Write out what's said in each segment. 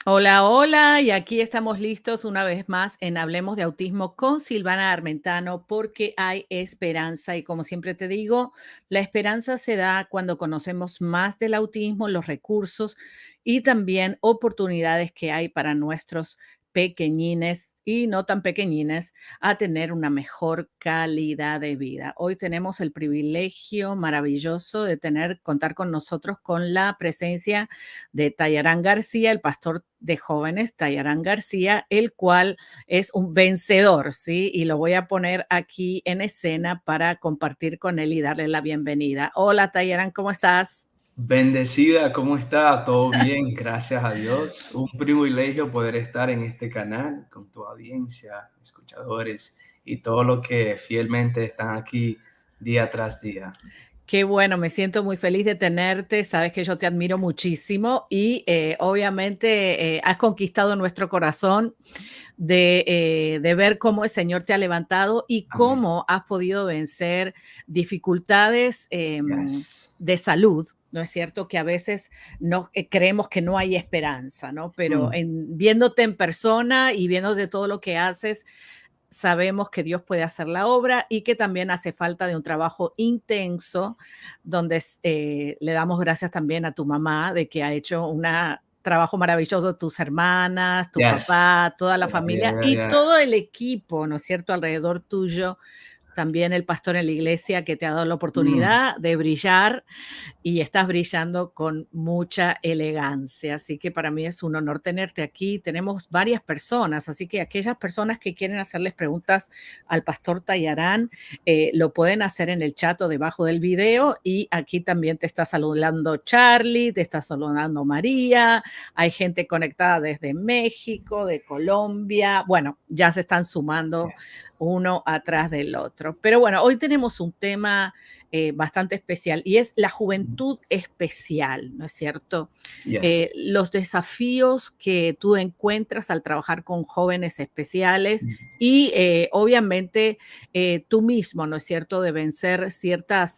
Hola, hola, y aquí estamos listos una vez más en Hablemos de Autismo con Silvana Armentano, porque hay esperanza y como siempre te digo, la esperanza se da cuando conocemos más del autismo, los recursos y también oportunidades que hay para nuestros pequeñines y no tan pequeñines a tener una mejor calidad de vida. Hoy tenemos el privilegio maravilloso de contar con nosotros con la presencia de Tayarán García, el pastor de jóvenes, Tayarán García, el cual es un vencedor, ¿sí? Y lo voy a poner aquí en escena para compartir con él y darle la bienvenida. Hola, Tayarán, ¿cómo estás? Bendecida, ¿cómo está? ¿Todo bien? Gracias a Dios. Un privilegio poder estar en este canal con tu audiencia, escuchadores y todos los que fielmente están aquí día tras día. Qué bueno, me siento muy feliz de tenerte. Sabes que yo te admiro muchísimo y obviamente has conquistado nuestro corazón de ver cómo el Señor te ha levantado y Amén. cómo has podido vencer dificultades Yes. de salud. ¿No es cierto? Que a veces no, creemos que no hay esperanza, ¿no? Pero Mm, viéndote en persona y viéndote todo lo que haces, sabemos que Dios puede hacer la obra y que también hace falta de un trabajo intenso, donde le damos gracias también a tu mamá de que ha hecho un trabajo maravilloso, tus hermanas, tu yes. papá, toda la Yeah, yeah, familia yeah, y yeah. todo el equipo, ¿no es cierto?, alrededor tuyo. También el pastor en la iglesia que te ha dado la Mm, oportunidad de brillar y estás brillando con mucha elegancia. Así que para mí es un honor tenerte aquí. Tenemos varias personas, así que aquellas personas que quieren hacerles preguntas al pastor Tayarán, lo pueden hacer en el chat o debajo del video. Y aquí también te está saludando Charlie, te está saludando María. Hay gente conectada desde México, de Colombia. Bueno, ya se están sumando yes. uno atrás del otro. Pero bueno, hoy tenemos un tema bastante especial y es la Mm, juventud especial, ¿no es cierto? yes. Los desafíos que tú encuentras al trabajar con jóvenes especiales Mm, y obviamente tú mismo, ¿no es cierto?, de vencer ciertas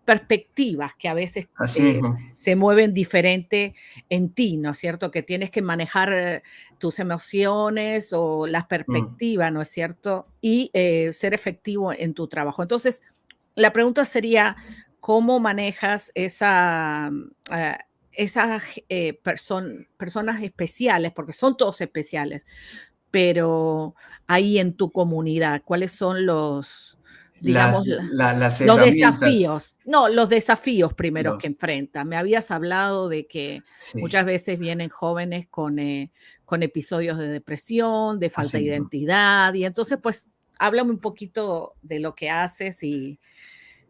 perspectivas que a veces así mismo. se mueven diferente en ti, ¿no es cierto? Que tienes que manejar tus emociones o las Mm, perspectivas, ¿no es cierto? Y ser efectivo en tu trabajo. Entonces, la pregunta sería, ¿cómo manejas esas personas especiales? Porque son todos especiales, pero ahí en tu comunidad, ¿cuáles son digamos, las los herramientas. desafíos? No, los desafíos primeros que Los, enfrentan. Me habías hablado de que sí, muchas veces vienen jóvenes con episodios de depresión, de falta así de mismo. identidad, y Sí. entonces, pues, háblame un poquito de lo que haces y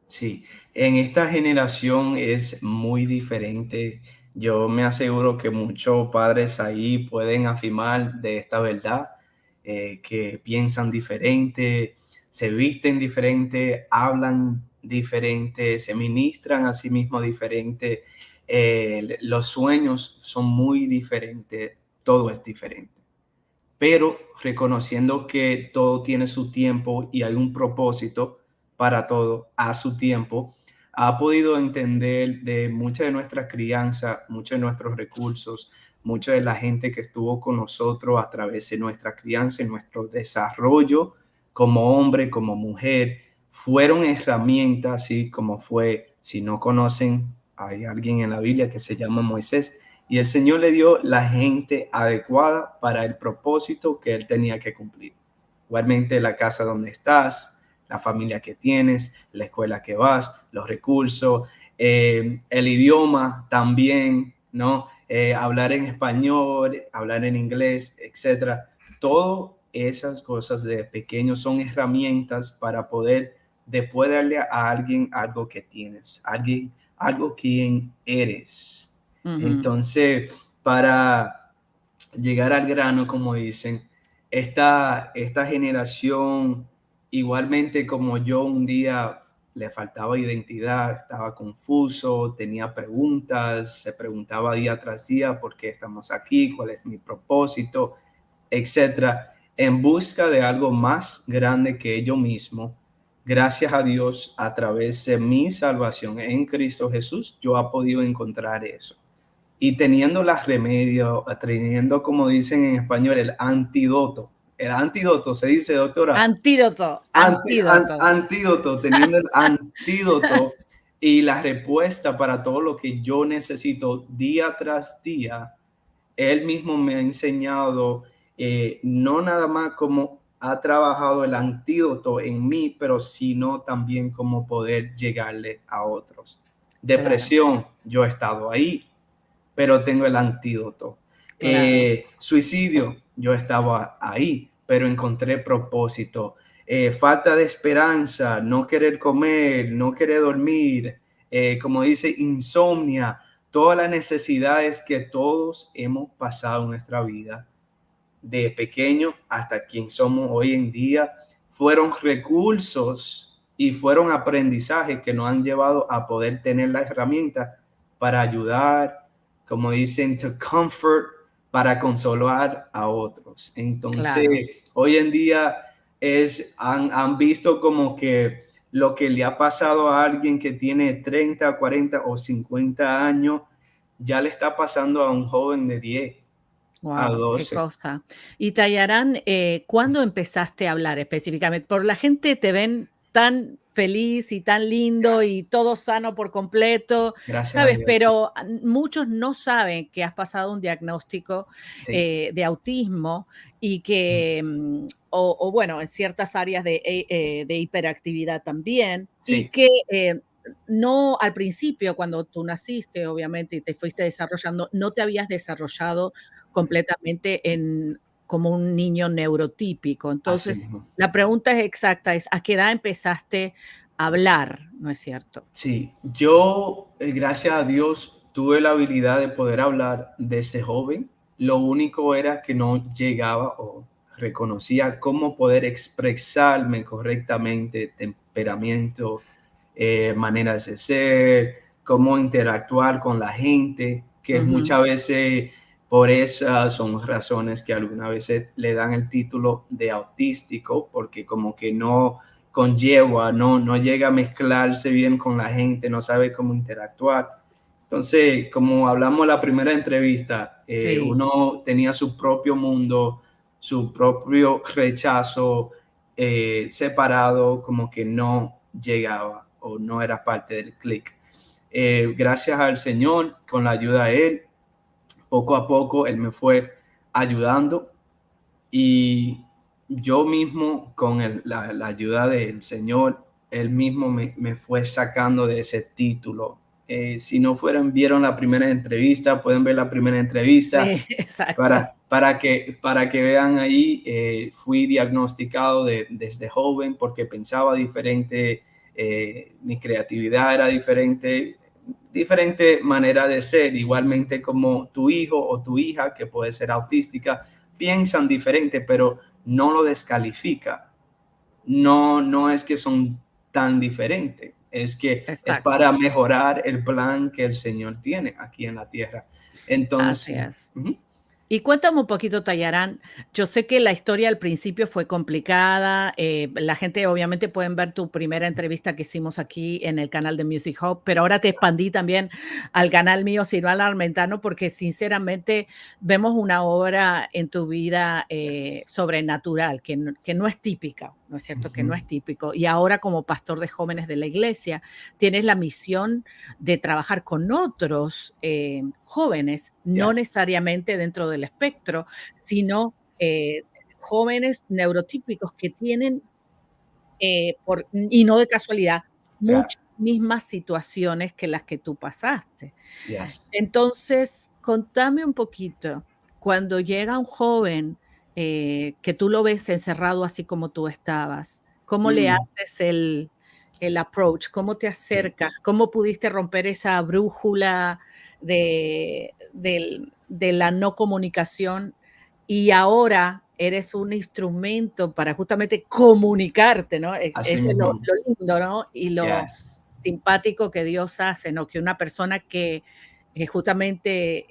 Sí, en esta generación es muy diferente. Yo me aseguro que muchos padres ahí pueden afirmar de esta verdad, que piensan diferente, se visten diferente, hablan diferente, se ministran a sí mismos diferente. Los sueños son muy diferentes, todo es diferente, pero reconociendo que todo tiene su tiempo y hay un propósito para todo a su tiempo, ha podido entender de mucha de nuestra crianza, muchos de nuestros recursos, mucha de la gente que estuvo con nosotros a través de nuestra crianza y nuestro desarrollo como hombre, como mujer, fueron herramientas, así como fue, si no conocen, hay alguien en la Biblia que se llama Moisés, y el Señor le dio la gente adecuada para el propósito que él tenía que cumplir. Igualmente la casa donde estás, la familia que tienes, la escuela que vas, los recursos, el idioma también, ¿no? Hablar en español, hablar en inglés, etcétera. Todas esas cosas de pequeños son herramientas para poder después darle a alguien algo que tienes, alguien, algo quien eres. ujú. Entonces, para llegar al grano, como dicen, esta generación, igualmente como yo un día le faltaba identidad, estaba confuso, tenía preguntas, se preguntaba día tras día por qué estamos aquí, cuál es mi propósito, etcétera, en busca de algo más grande que yo mismo. Gracias a Dios, a través de mi salvación en Cristo Jesús, yo he podido encontrar eso. y teniendo las remedios, teniendo, como dicen en español, el antídoto. El antídoto se dice, doctora. Antídoto, antídoto. Antídoto, teniendo el antídoto y la respuesta para todo lo que yo necesito día tras día. Él mismo me ha enseñado, no nada más cómo ha trabajado el antídoto en mí, pero sino también cómo poder llegarle a otros. Claro, Depresión, yo he estado ahí, pero tengo el antídoto. claro, Suicidio, yo estaba ahí, pero encontré propósito. Falta de esperanza, no querer comer, no querer dormir, como dice, insomnia, todas las necesidades que todos hemos pasado en nuestra vida, de pequeño hasta quien somos hoy en día, fueron recursos y fueron aprendizajes que nos han llevado a poder tener la herramienta para ayudar, como dicen, to comfort, para consolar a otros. Entonces, claro. hoy en día han visto como que lo que le ha pasado a alguien que tiene 30, 40 o 50 años, ya le está pasando a un joven de 10 a Wow, qué 12. cosa. Y Tayarán, ¿cuándo empezaste a hablar específicamente? Por la gente te ven tan feliz y tan lindo y todo sano por completo, Gracias a ¿sabes? Dios. Pero muchos no saben que has pasado un diagnóstico Sí. de autismo y que, o bueno, en ciertas áreas de hiperactividad también, y Sí, que no al principio, cuando tú naciste, obviamente, y te fuiste desarrollando, no te habías desarrollado completamente en como un niño neurotípico. así Entonces, mismo. la pregunta es exacta, es, ¿a qué edad empezaste a hablar? ¿No es cierto? Sí, yo, gracias a Dios, tuve la habilidad de poder hablar desde joven. Lo único era que no llegaba o reconocía cómo poder expresarme correctamente, temperamento, maneras de ser, cómo interactuar con la gente, que Ujú. muchas veces por esas son razones que algunas veces le dan el título de autístico, porque como que no conlleva, no llega a mezclarse bien con la gente, no sabe cómo interactuar. Entonces, como hablamos en la primera entrevista, Sí, uno tenía su propio mundo, su propio rechazo, separado, como que no llegaba o no era parte del clic. Gracias al Señor, con la ayuda de Él, poco a poco Él me fue ayudando y yo mismo, con la ayuda del Señor, Él mismo me fue sacando de ese título. Si no fueron, vieron la primera entrevista, pueden ver la primera entrevista sí, exacto. para que vean ahí. Fui diagnosticado desde joven porque pensaba diferente, mi creatividad era diferente, diferente manera de ser, igualmente como tu hijo o tu hija, que puede ser autística, piensan diferente, pero no lo descalifica. No es que son tan diferentes, es que es Exacto. para mejorar el plan que el Señor tiene aquí en la tierra. Así Entonces, es. Y cuéntame un poquito, Tayarán. Yo sé que la historia al principio fue complicada. La gente obviamente pueden ver tu primera entrevista que hicimos aquí en el canal de Music Hub, pero ahora te expandí también al canal mío, Silvana Armentano, porque sinceramente vemos una obra en tu vida sobrenatural, que no es típica, ¿no es cierto? Que no es típico. Y ahora como pastor de jóvenes de la iglesia, tienes la misión de trabajar con otros jóvenes, no yes, necesariamente dentro del espectro, sino jóvenes neurotípicos que tienen, y no de casualidad, yeah, muchas mismas situaciones que las que tú pasaste. yes. Entonces, contame un poquito, cuando llega un joven que tú lo ves encerrado así como tú estabas, ¿cómo le Mm, haces el approach? ¿Cómo te sí, acercas? ¿Cómo pudiste romper esa brújula de la no comunicación? Y ahora eres un instrumento para justamente comunicarte, ¿no? así Eso es lo, mismo, lo lindo, ¿no? Y lo yes. simpático que Dios hace, ¿no? Que una persona que justamente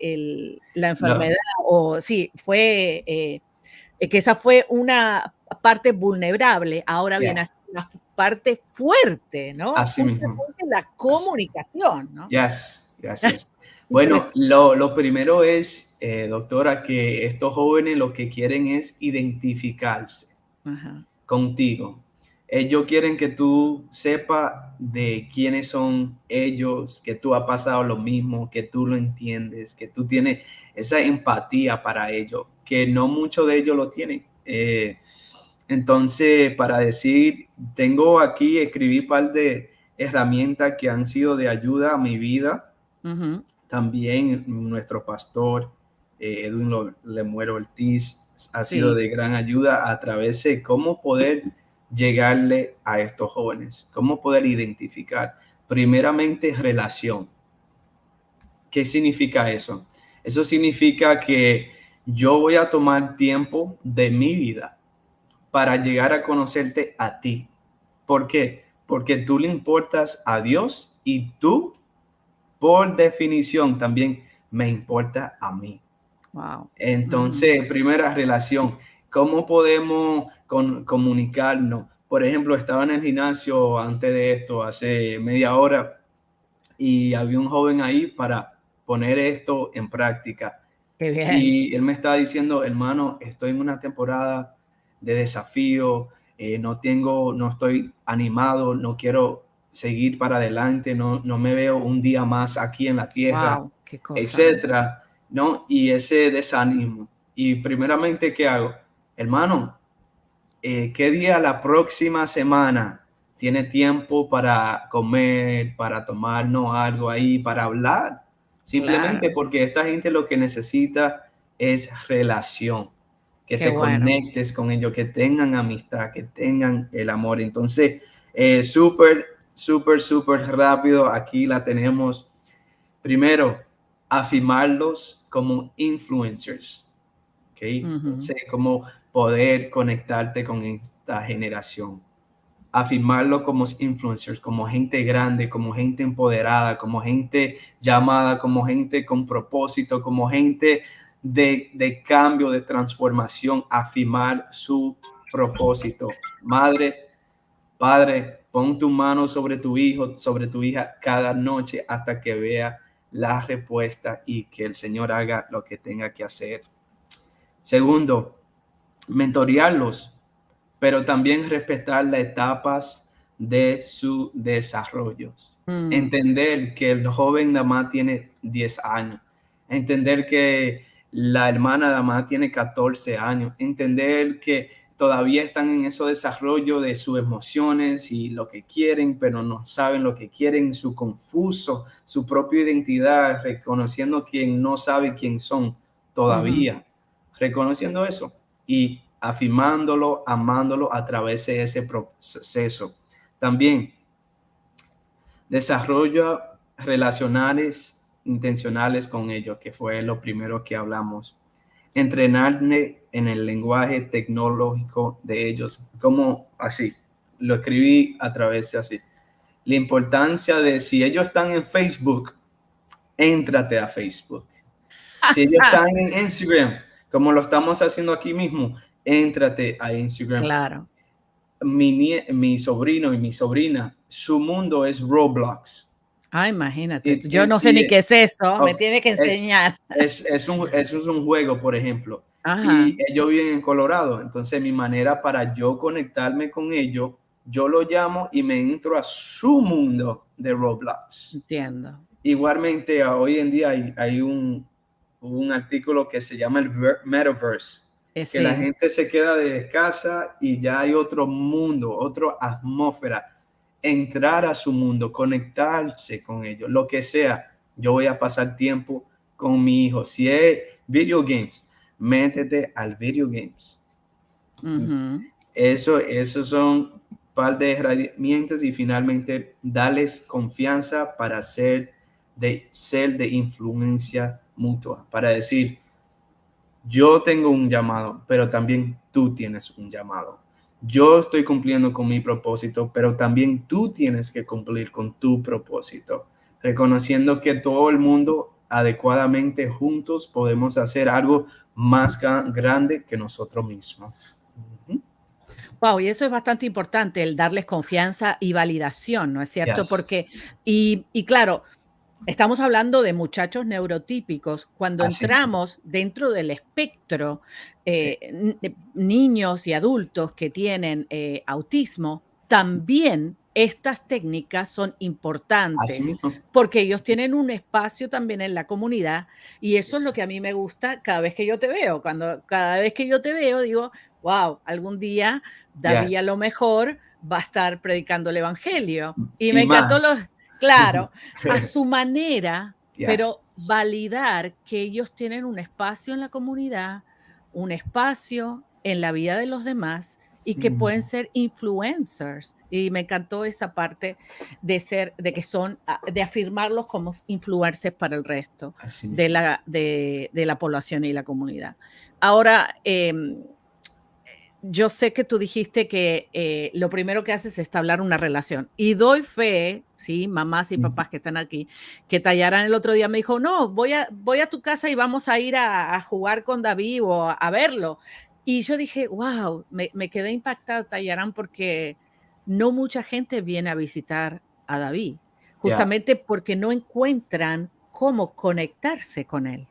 la No, enfermedad, o sí, fue, que esa fue una parte vulnerable, ahora yeah, viene a ser una parte fuerte, ¿no? así mismo. Justamente la Así. comunicación, ¿no? Yes, yes, yes. Bueno, lo primero es, doctora, que estos jóvenes lo que quieren es identificarse Ajá, contigo. Ellos quieren que tú sepas de quiénes son ellos, que tú has pasado lo mismo, que tú lo entiendes, que tú tienes esa empatía para ellos, que no muchos de ellos lo tienen. Entonces, para decir, tengo aquí, escribí un par de herramientas que han sido de ayuda a mi vida. ujú, También nuestro pastor, Edwin Lemuero Ortiz, ha sido sí, de gran ayuda a través de cómo poder llegarle a estos jóvenes, cómo poder identificar. Primeramente, relación. ¿Qué significa eso? Eso significa que yo voy a tomar tiempo de mi vida para llegar a conocerte a ti. ¿Por qué? Porque tú le importas a Dios y tú, por definición, también me importa a mí. wow. Entonces, primera relación, ¿cómo podemos comunicarnos? Por ejemplo, estaba en el gimnasio antes de esto, hace media hora, y había un joven ahí para poner esto en práctica. Qué bien. Y él me estaba diciendo, hermano, estoy en una temporada de desafío, no estoy animado, no quiero seguir para adelante, no me veo un día más aquí en la tierra, Wow, qué cosa. etcétera, ¿no? Y ese desánimo. Y primeramente, ¿qué hago? Hermano, ¿qué día la próxima semana tiene tiempo para comer, para tomarnos algo ahí, para hablar? Simplemente Claro, porque esta gente lo que necesita es relación, que qué te bueno. conectes con ellos, que tengan amistad, que tengan el amor. Entonces, súper, súper, súper rápido, aquí la tenemos. Primero, afirmarlos como influencers. ¿Ok? Ujú, Entonces, cómo poder conectarte con esta generación. Afirmarlo como influencers, como gente grande, como gente empoderada, como gente llamada, como gente con propósito, como gente de cambio, de transformación. Afirmar su propósito. Madre, padre, pon tu mano sobre tu hijo, sobre tu hija cada noche hasta que vea la respuesta y que el Señor haga lo que tenga que hacer. Segundo, mentorearlos, pero también respetar las etapas de su desarrollo. mm, Entender que el joven nada más tiene 10 años. Entender que la hermana nada más tiene 14 años. Entender que todavía están en ese desarrollo de sus emociones y lo que quieren, pero no saben lo que quieren, su confuso, su propia identidad, reconociendo quién no sabe quién son ujú, todavía, reconociendo eso y afirmándolo, amándolo a través de ese proceso. También desarrolla relacionales intencionales con ellos, que fue lo primero que hablamos. Entrenarme en el lenguaje tecnológico de ellos, como así, lo escribí a través de así. La importancia de si ellos están en Facebook, éntrate a Facebook. Si ellos están en Instagram, como lo estamos haciendo aquí mismo, éntrate a Instagram. claro. Mi sobrino y mi sobrina, su mundo es Roblox. Ah, imagínate, Y, yo no sé y, ni qué es eso, me oh, tiene que es, enseñar. eso es un juego, por ejemplo. Y Ajá, ellos viven en Colorado. Entonces, mi manera para yo conectarme con ellos, yo lo llamo y me entro a su mundo de Roblox. entiendo. Igualmente, hoy en día hay un artículo que se llama el Metaverse, que la Sí, gente se queda de casa y ya hay otro mundo, otra atmósfera. Entrar a su mundo, conectarse con ellos, lo que sea. Yo voy a pasar tiempo con mi hijo. Si es video games, métete al video games. ujú. Eso son un par de herramientas y finalmente darles confianza para ser de influencia mutua, para decir, yo tengo un llamado, pero también tú tienes un llamado. Yo estoy cumpliendo con mi propósito, pero también tú tienes que cumplir con tu propósito, reconociendo que todo el mundo adecuadamente juntos podemos hacer algo más grande que nosotros mismos. Ujú. Wow, y eso es bastante importante, el darles confianza y validación, ¿no es cierto? Yes. Porque y claro, estamos hablando de muchachos neurotípicos. Cuando Así mismo. entramos dentro del espectro, Sí, niños y adultos que tienen autismo, también estas técnicas son así importantes mismo. porque ellos tienen un espacio también en la comunidad y eso es lo que a mí me gusta cada vez que yo te veo. Cada vez que yo te veo, digo, wow, algún día David a Yes. lo mejor va a estar predicando el evangelio. Y me Y encantó los, más. claro, a su manera, Yes. pero validar que ellos tienen un espacio en la comunidad, un espacio en la vida de los demás y que pueden Mm, ser influencers. Y me encantó esa parte de ser, de que son, de afirmarlos como influencers para el resto así de mismo. la población y la comunidad. Ahora, yo sé que tú dijiste que lo primero que haces es establecer una relación. Y doy fe, sí, mamás y Ujú. papás que están aquí, que Tallaran el otro día me dijo, no, voy a tu casa y vamos a ir a jugar con David o a verlo. Y yo dije, wow, me quedé impactada, Tallaran, porque no mucha gente viene a visitar a David, Yeah. justamente porque no encuentran cómo conectarse con él.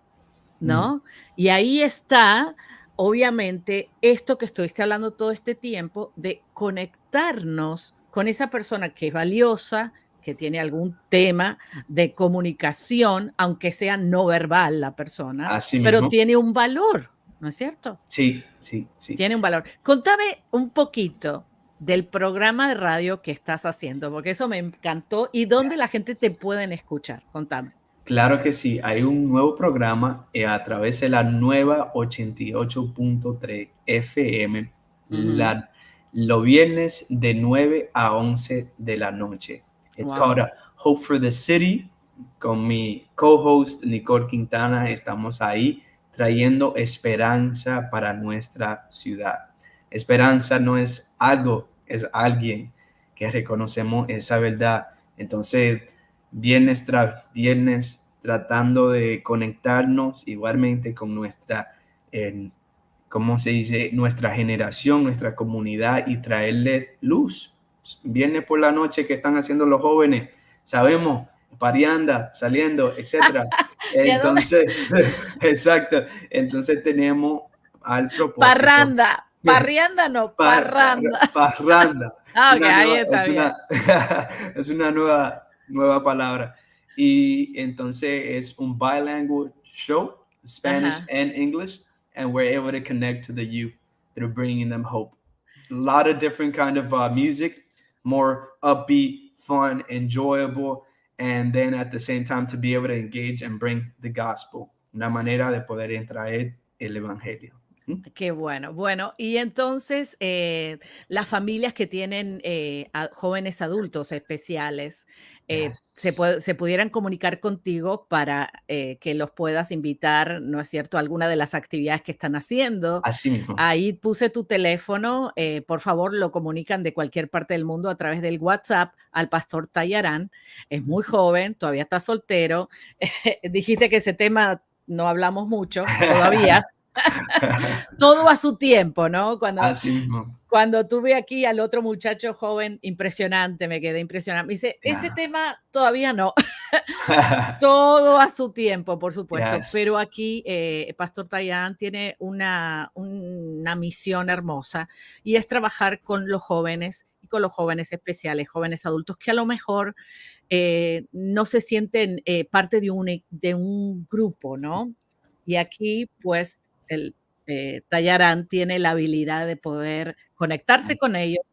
Mm, ¿No? Y ahí está, obviamente, esto que estuviste hablando todo este tiempo de conectarnos con esa persona que es valiosa, que tiene algún tema de comunicación, aunque sea no verbal la persona, así pero mismo. tiene un valor, ¿no es cierto? Sí, sí, sí. Tiene un valor. Contame un poquito del programa de radio que estás haciendo, porque eso me encantó y dónde la gente te pueden escuchar. Contame. Claro que sí, hay un nuevo programa a través de la nueva 88.3 FM, Ujú. los viernes de 9 a 11 de la noche. It's called Wow, Hope for the City. Con mi co-host Nicole Quintana estamos ahí trayendo esperanza para nuestra ciudad. Esperanza no es algo, es alguien que reconocemos esa verdad. Entonces, viernes tras viernes, tratando de conectarnos igualmente con nuestra, ¿cómo se dice? Nuestra generación, nuestra comunidad y traerles luz. Viernes por la noche, ¿qué están haciendo los jóvenes? Sabemos, parianda, saliendo, etcétera. ¿y a dónde? Entonces, exacto. Entonces tenemos al propósito. Parranda, parrianda no, parranda. Parranda. Es Ah, okey, una ahí nueva, está bien. es una nueva palabra. Y entonces es un bilingual show, Spanish Ajá. and English, and we're able to connect to the youth through bringing them hope. A lot of different kind of music, more upbeat, fun, enjoyable, and then at the same time to be able to engage and bring the gospel. Una manera de poder traer el evangelio. ¿Mm? Qué bueno. Bueno, y entonces, las familias que tienen, jóvenes adultos especiales, Yes. se pudieran comunicar contigo para, que los puedas invitar, ¿no es cierto?, a alguna de las actividades que están haciendo. Así mismo. Ahí puse tu teléfono, por favor, lo comunican de cualquier parte del mundo a través del WhatsApp al pastor Tayarán. Es muy joven, todavía está soltero. Dijiste que ese tema no hablamos mucho todavía. Todo a su tiempo, ¿no? Así mismo. Cuando tuve aquí al otro muchacho joven, impresionante, me quedé impresionada. Me dice: "Ese Yeah. tema todavía no". Todo a su tiempo, por supuesto, pero Yes. aquí, Pastor Tayán tiene una misión hermosa, y es trabajar con los jóvenes y con los jóvenes especiales, jóvenes adultos que a lo mejor, no se sienten, parte de un grupo, ¿no? Y aquí, pues, el, Tayarán tiene la habilidad de poder conectarse con ellos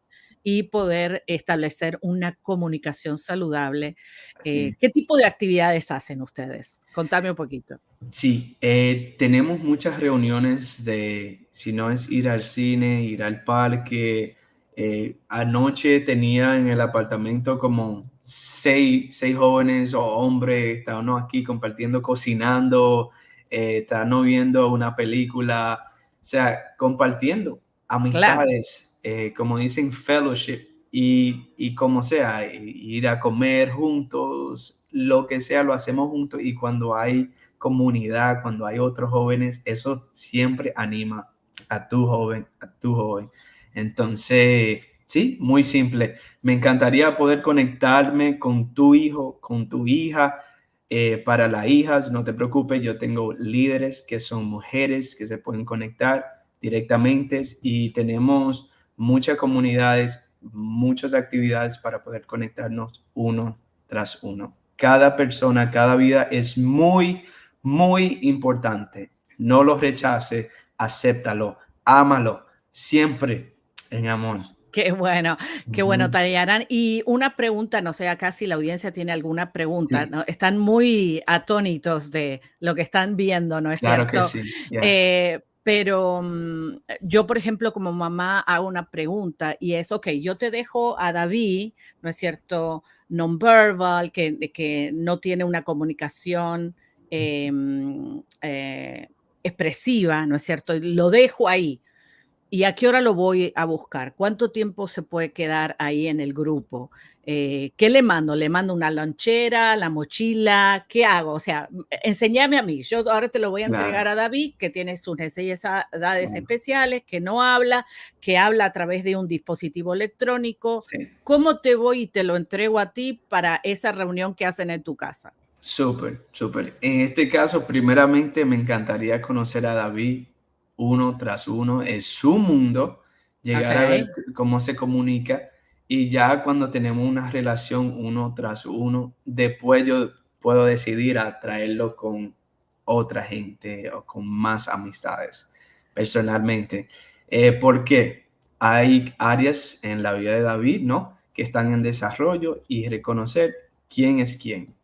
y poder establecer una comunicación saludable. Sí. ¿Qué tipo de actividades hacen ustedes? Contame un poquito. Sí, tenemos muchas reuniones de, si no es ir al cine, ir al parque. Anoche tenía en el apartamento como seis jóvenes o hombres, estábamos aquí compartiendo, cocinando, estábamos viendo una película, o sea, compartiendo Claro. amistades, como dicen, fellowship, y como sea, ir a comer juntos, lo que sea, lo hacemos juntos, y cuando hay comunidad, cuando hay otros jóvenes, eso siempre anima a tu joven, a tu joven. Entonces, sí, muy simple. Me encantaría poder conectarme con tu hijo, con tu hija, Para las hijas, no te preocupes, yo tengo líderes que son mujeres que se pueden conectar directamente y tenemos muchas comunidades, muchas actividades para poder conectarnos uno tras uno. Cada persona, cada vida es muy, muy importante. No lo rechace, acéptalo, ámalo, siempre en amor. Qué bueno, Ujú. Tayaran. Y una pregunta, no sé acá si la audiencia tiene alguna pregunta, Sí, ¿no? Están muy atónitos de lo que están viendo, ¿no es claro que cierto? sí. Yes. Pero yo, por ejemplo, como mamá hago una pregunta y es, ok, yo te dejo a David, ¿no es cierto? Nonverbal, que no tiene una comunicación expresiva, ¿no es cierto? Y lo dejo ahí. ¿Y a qué hora lo voy a buscar? ¿Cuánto tiempo se puede quedar ahí en el grupo? ¿Qué le mando? ¿Le mando una lonchera, la mochila? ¿Qué hago? O sea, enséñame a mí. Yo ahora te lo voy a entregar Claro, a David, que tiene sus necesidades claro. especiales, que no habla, que habla a través de un dispositivo electrónico. Sí. ¿Cómo te voy y te lo entrego a ti para esa reunión que hacen en tu casa? Súper, súper. En este caso, primeramente me encantaría conocer a David uno tras uno, es su mundo, Ok, llegar a ver cómo se comunica y ya cuando tenemos una relación uno tras uno, después yo puedo decidir a traerlo con otra gente o con más amistades personalmente. Porque hay áreas en la vida de David, ¿no? Que están en desarrollo y reconocer quién es quién.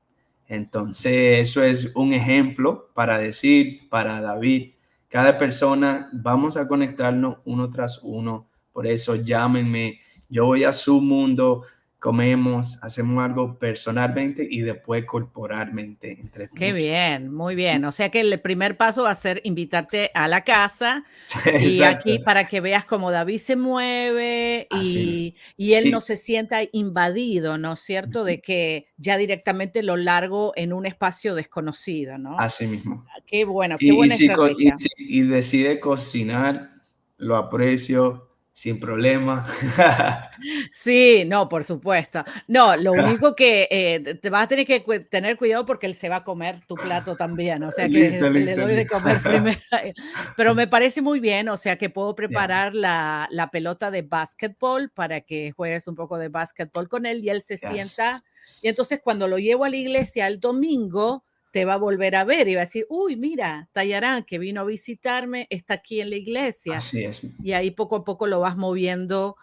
Entonces, eso es un ejemplo para decir, para David, cada persona, vamos a conectarnos uno tras uno. Por eso llámenme, yo voy a su mundo, comemos, hacemos algo personalmente y después corporalmente, entre qué muchos. bien, muy bien. O sea que el primer paso va a ser invitarte a la casa. Y Exacto, aquí para que veas cómo David se mueve así mismo. y él no Y, se sienta invadido, ¿no es cierto? De que ya directamente lo largo en un espacio desconocido, ¿no? así mismo. Qué bueno, qué Y buena si, estrategia. y decide cocinar, lo aprecio sin problema. Sí, no, por supuesto. No, lo único que te vas a tener que tener cuidado porque él se va a comer tu plato también, o sea que Listo, le listo, doy de listo. comer primero. Pero me parece muy bien, o sea que puedo Ya, preparar la pelota de básquetbol para que juegues un poco de básquetbol con él y él se yes. sienta. Y entonces cuando lo llevo a la iglesia el domingo, te va a volver a ver y va a decir, uy, mira, Tayarán, que vino a visitarme, está aquí en la iglesia. Así es, Y ahí poco a poco lo vas moviendo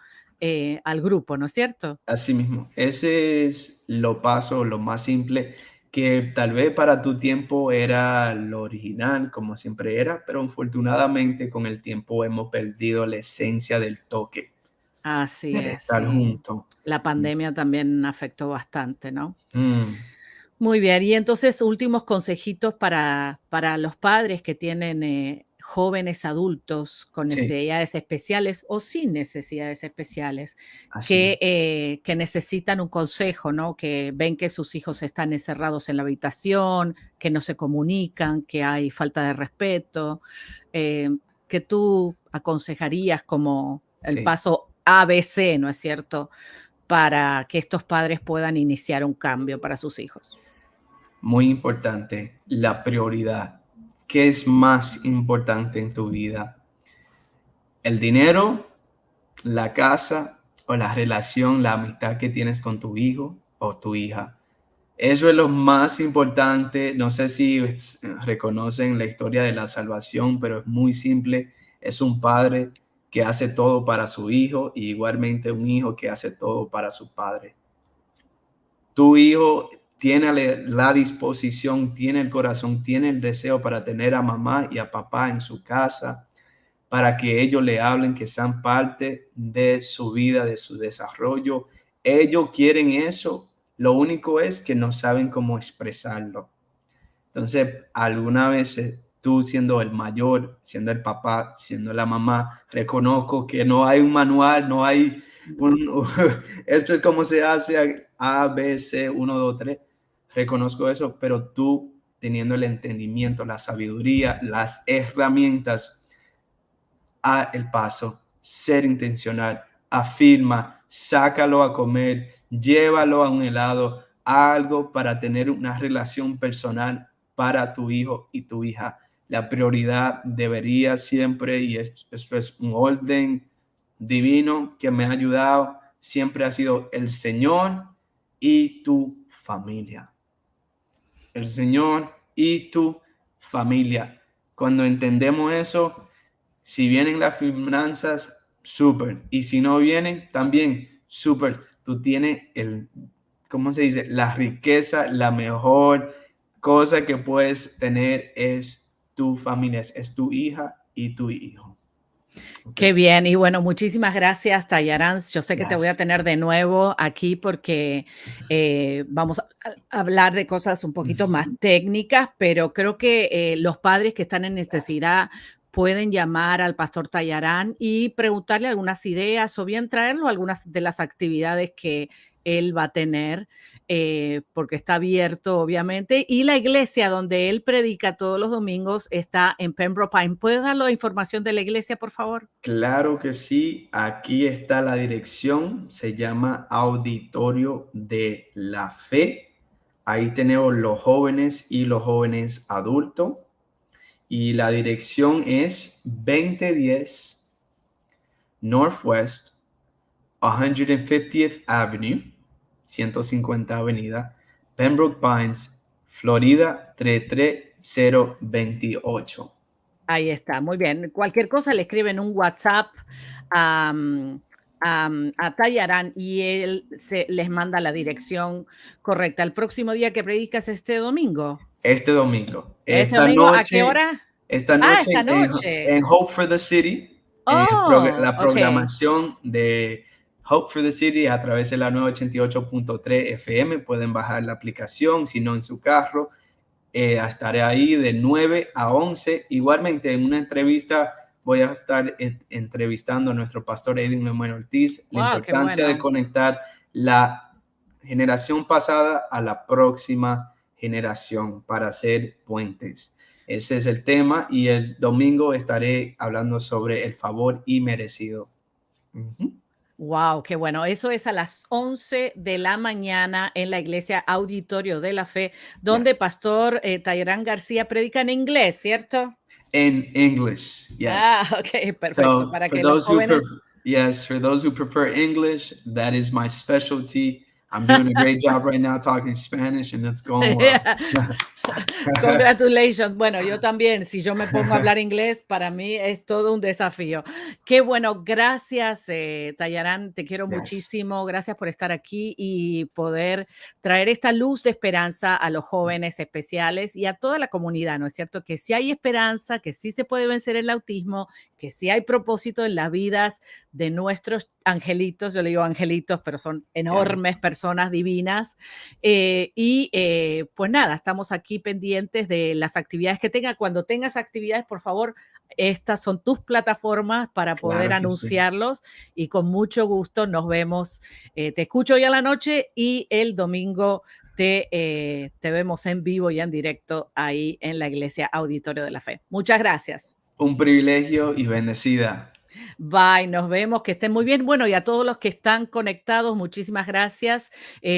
al grupo, ¿no es cierto? así mismo. Ese es lo paso, lo más simple, que tal vez para tu tiempo era lo original, como siempre era, pero afortunadamente con el tiempo hemos perdido la esencia del toque, Así de es, estar sí. juntos. La pandemia también afectó bastante, ¿no? Mm, Muy bien, y entonces últimos consejitos para los padres que tienen jóvenes adultos con sí, necesidades especiales o sin necesidades especiales, así mismo. que necesitan un consejo, ¿no? Que ven que sus hijos están encerrados en la habitación, que no se comunican, que hay falta de respeto, eh, que tú aconsejarías como el Sí, paso ABC, ¿no es cierto? Para que estos padres puedan iniciar un cambio para sus hijos. muy importante, la prioridad. ¿Qué es más importante en tu vida? ¿El dinero, la casa o la relación, la amistad que tienes con tu hijo o tu hija? Eso es lo más importante. No sé si reconocen la historia de la salvación, pero es muy simple. Es un padre que hace todo para su hijo y igualmente un hijo que hace todo para su padre. Tu hijo tiene la disposición, tiene el corazón, tiene el deseo para tener a mamá y a papá en su casa, para que ellos le hablen, que sean parte de su vida, de su desarrollo. Ellos quieren eso, lo único es que no saben cómo expresarlo. Entonces, alguna vez tú siendo el mayor, siendo el papá, siendo la mamá, reconozco que no hay un manual, no hay un, esto es como se hace A, B, C, 1, 2, 3. Reconozco eso, pero tú teniendo el entendimiento, la sabiduría, las herramientas, a el paso, ser intencional, afirma, sácalo a comer, llévalo a un helado, algo para tener una relación personal para tu hijo y tu hija. La prioridad debería siempre, y esto es un orden divino que me ha ayudado, siempre ha sido el Señor y tu familia. El Señor y tu familia. Cuando entendemos eso, si vienen las finanzas, súper. Y si no vienen, también súper. Tú tienes ¿cómo se dice? La riqueza, la mejor cosa que puedes tener es tu familia, es tu hija y tu hijo. Qué Entonces, bien. Y bueno, muchísimas gracias, Tayarán. Yo sé que te voy a yes. tener de nuevo aquí porque vamos a hablar de cosas un poquito más técnicas, pero creo que los padres que están en necesidad pueden llamar al pastor Tayarán y preguntarle algunas ideas o bien traerlo a algunas de las actividades que él va a tener, porque está abierto, obviamente. Y la iglesia donde él predica todos los domingos está en Pembroke Pines. ¿Puedes dar la información de la iglesia, por favor? Claro que sí, aquí está la dirección, se llama Auditorio de la Fe. Ahí tenemos los jóvenes y los jóvenes adultos. Y la dirección es 2010 Northwest 150th Avenue, 150 Avenida, Pembroke Pines, Florida 33028. Ahí está, muy bien. Cualquier cosa le escriben un WhatsApp a Tayarán y él les manda la dirección correcta. El próximo día que predicas este domingo. Este domingo, ¿Este domingo a qué hora? esta Ah, noche esta en noche. Hope for the City, Oh, la okey. programación de Hope for the City a través de la 988.3 FM. Pueden bajar la aplicación, si no en su carro. Estaré ahí de 9 a 11. Igualmente, en una entrevista voy a estar entrevistando a nuestro pastor Edwin Lemuel Ortiz. La Wow, qué importancia de bueno. conectar la generación pasada a la próxima generación para hacer puentes. Ese es el tema y el domingo estaré hablando sobre el favor inmerecido. Ujú. Wow, qué bueno. Eso es a las 11 de la mañana en la iglesia Auditorio de la Fe, donde Yes. pastor Tayarán García predica en inglés, ¿cierto? In English, yes. Okey, perfecto, So para que los jóvenes for those who prefer English, that is my specialty. I'm doing a great job right now talking Spanish, and it's going well. Congratulations. Bueno, yo también, si yo me pongo a hablar inglés, para mí es todo un desafío. Qué bueno, gracias, Tayarán, te quiero Yes. muchísimo. Gracias por estar aquí y poder traer esta luz de esperanza a los jóvenes especiales y a toda la comunidad, ¿no es cierto? Que sí hay esperanza, que sí se puede vencer el autismo, que sí hay propósito en las vidas de nuestros angelitos, yo le digo angelitos, pero son Yes. enormes personas divinas. Pues nada, estamos aquí pendientes de las actividades que tenga. Cuando tengas actividades, por favor, estas son tus plataformas para poder Claro que sí. anunciarlos y con mucho gusto nos vemos. Te escucho hoy a la noche y el domingo te vemos en vivo y en directo ahí en la iglesia Auditorio de la Fe. Muchas gracias. Un privilegio y bendecida. Bye, nos vemos, que estén muy bien. Bueno, y a todos los que están conectados, muchísimas gracias.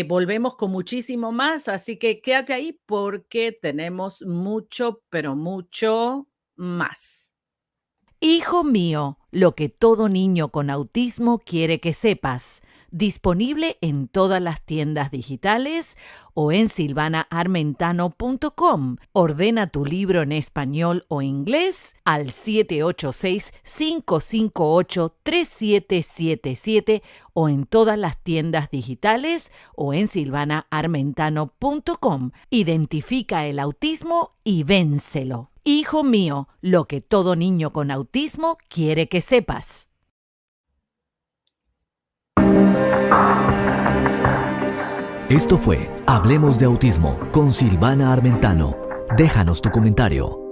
Volvemos con muchísimo más, así que quédate ahí porque tenemos mucho, pero mucho más. Hijo mío, lo que todo niño con autismo quiere que sepas. Disponible en todas las tiendas digitales o en silvanaarmentano.com. Ordena tu libro en español o inglés al 786-558-3777 o en todas las tiendas digitales o en silvanaarmentano.com. Identifica el autismo y vénselo. Hijo mío, lo que todo niño con autismo quiere que sepas. Esto fue Hablemos de Autismo con Silvana Armentano. Déjanos tu comentario.